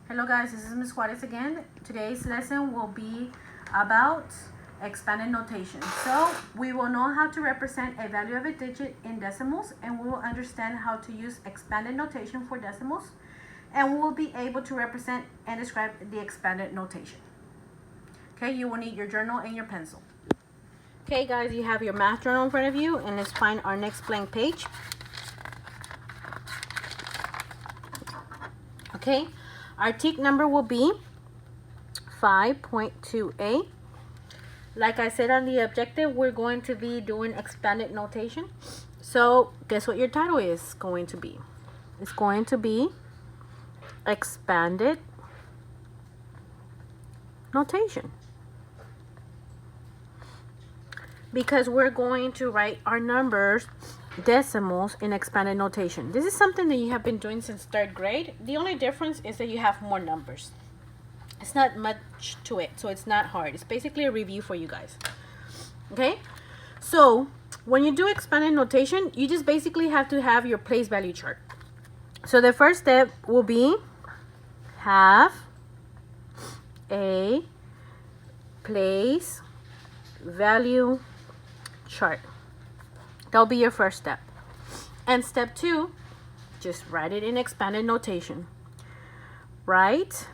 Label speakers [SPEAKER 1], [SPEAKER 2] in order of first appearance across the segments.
[SPEAKER 1] Hello guys, this is Ms. Juarez again. Today's lesson will be about expanded notation. So we will know how to represent a value of a digit in decimals, and we will understand how to use expanded notation for decimals, and we will be able to represent and describe the expanded notation. Okay, you will need your journal and your pencil. Okay guys, you have your math journal in front of you, and let's find our next blank page. Okay, our TEK number will be 5.2a. Like I said on the objective, we're going to be doing expanded notation. So guess what your title is going to be? It's going to be expanded notation. Because we're going to write our numbers, decimals, in expanded notation. This is something that you have been doing since 3rd grade. The only difference is that you have more numbers. It's not much to it, so it's not hard. It's basically a review for you guys. Okay, so when you do expanded notation, you just basically have to have your place value chart. So the first step will be have a place value chart. That'll be your first step. And step 2, just write it in expanded notation. Write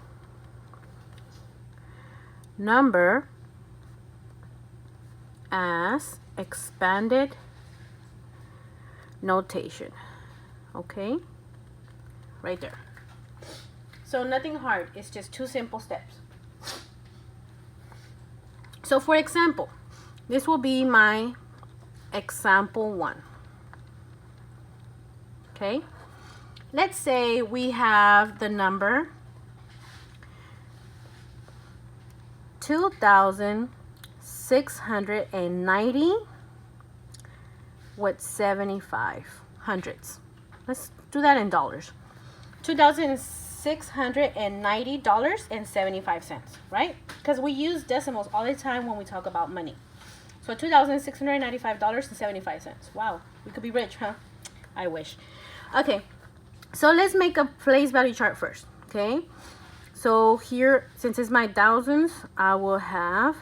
[SPEAKER 1] number as expanded notation. Okay, right there. So nothing hard, it's just 2 simple steps. So for example, this will be my example 1. Okay, let's say we have the number 2,690 with 75 hundredths. Let's do that in dollars. $2,690.75, right? Because we use decimals all the time when we talk about money. So $2,695.75. Wow, we could be rich, huh? I wish. Okay, so let's make a place value chart first. Okay, so here, since it's my thousands, I will have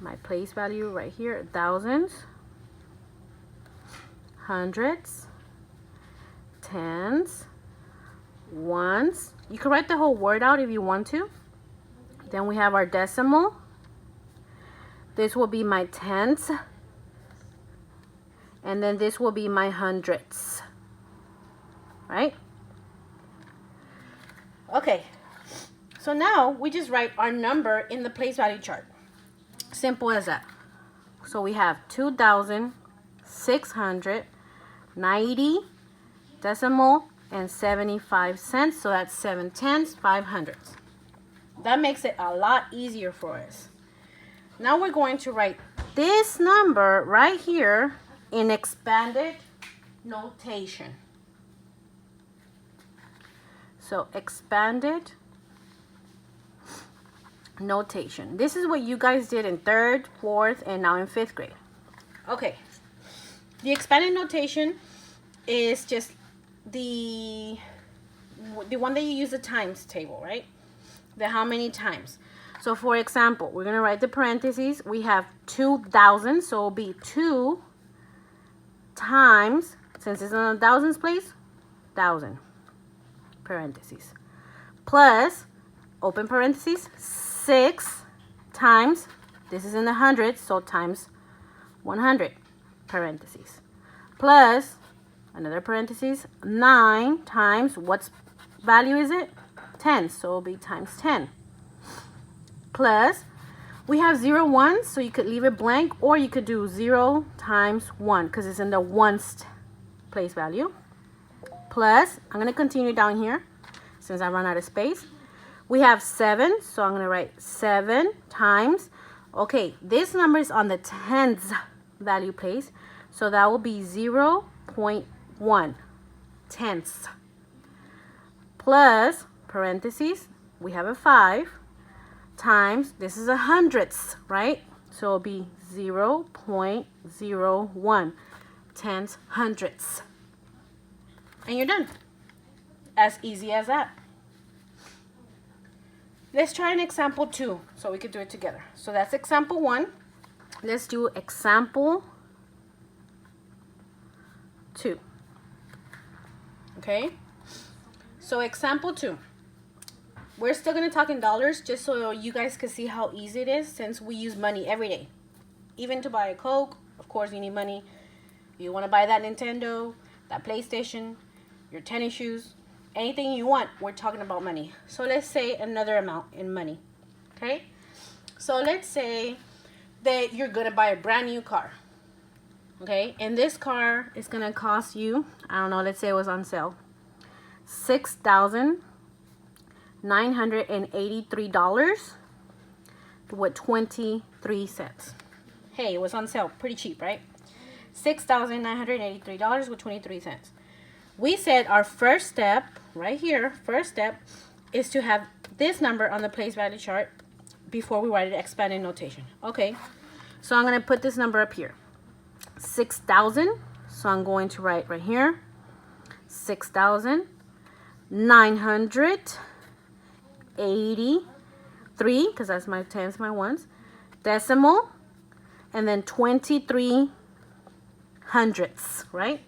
[SPEAKER 1] my place value right here: thousands, hundreds, tens, ones. You can write the whole word out if you want to. Then we have our decimal. This will be my tenths, and then this will be my hundredths, right? Okay, so now we just write our number in the place value chart. Simple as that. So we have 2,690 decimal and 75 cents. So that's 7 tenths, 5 hundredths. That makes it a lot easier for us. Now we're going to write this number right here in expanded notation. So expanded notation. This is what you guys did in 3rd, 4th, and now in 5th grade. Okay. The expanded notation is just the one that you use the times table, right? The how many times. So for example, we're going to write the parentheses. We have 2,000, so it'll be 2 times, since it's in the thousands place, 1,000, parentheses, plus, open parentheses, 6 times, this is in the hundreds, so times 100, parentheses, plus, another parentheses, 9 times, what value is it? 10, so it'll be times 10. Plus, we have 0 ones, so you could leave it blank, or you could do 0 times 1 because it's in the ones place value. Plus, I'm going to continue down here since I run out of space. We have 7, so I'm going to write 7 times. Okay, this number is on the tens value place, so that will be 0.1 tenths. Plus, parentheses, we have a 5. Times, this is a hundredths, right? So it'll be 0.01 tenths hundredths. And you're done. As easy as that. Let's try an example 2 so we could do it together. So that's example 1. Let's do example 2. Okay? So example 2. We're still going to talk in dollars just so you guys can see how easy it is since we use money every day. Even to buy a Coke, of course you need money. You want to buy that Nintendo, that PlayStation, your tennis shoes, anything you want, we're talking about money. So let's say another amount in money. Okay? So let's say that you're going to buy a brand new car. Okay? And this car is going to cost you, I don't know, let's say it was on sale, $6,983 with 23 cents. Hey, it was on sale. Pretty cheap, right? $6,983 with 23 cents. We said our first step, right here, first step, is to have this number on the place value chart before we write it expanded notation. Okay, so I'm going to put this number up here. 6,000. So I'm going to write right here, 6,983, because that's my tens, my ones, decimal, and then 23 hundredths, right?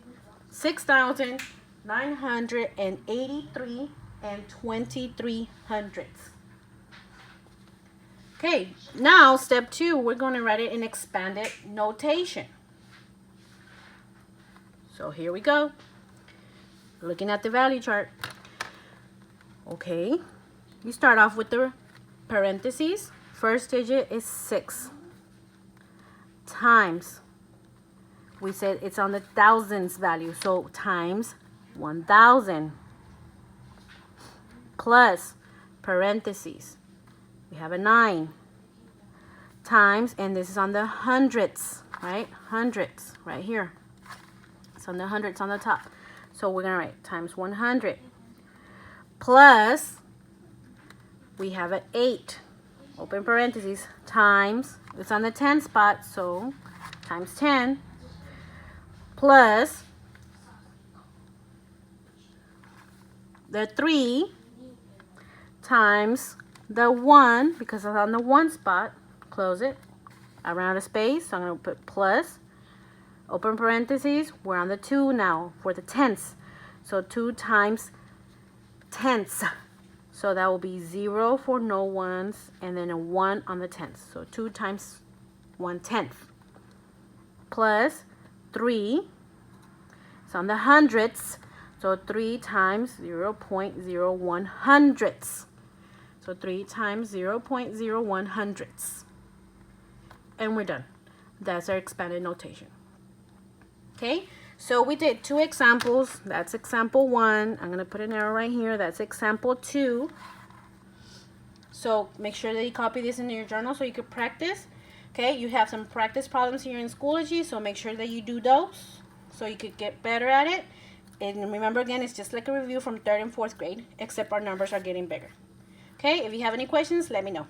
[SPEAKER 1] 6,983 and 23 hundredths. Okay, now step 2, we're going to write it in expanded notation. So here we go. Looking at the value chart. Okay, you start off with the parentheses. First digit is 6 times. We said it's on the thousands value, so times 1,000 plus parentheses. We have a 9 times, and this is on the hundredths, right? Hundredths right here. It's on the hundredths on the top. So we're going to write times 100 plus, we have an 8, open parentheses, times, it's on the 10 spot, so times 10 plus the 3 times the 1, because it's on the 1 spot, close it, around a space, so I'm going to put plus, open parentheses, we're on the 2 now for the tenths, so 2 times tenths, so that will be 0 for no ones, and then a 1 on the tenths, so 2 times 1/10 plus 3, it's on the hundredths, so 3 times 0.01 hundredths, so 3 times 0.01 hundredths, and we're done. That's our expanded notation. Okay, so we did 2 examples. That's example 1. I'm going to put an arrow right here. That's example 2. So make sure that you copy this into your journal so you can practice. Okay, you have some practice problems here in Schoology, so make sure that you do those so you could get better at it. And remember, again, it's just like a review from 3rd and 4th grade, except our numbers are getting bigger. Okay, if you have any questions, let me know.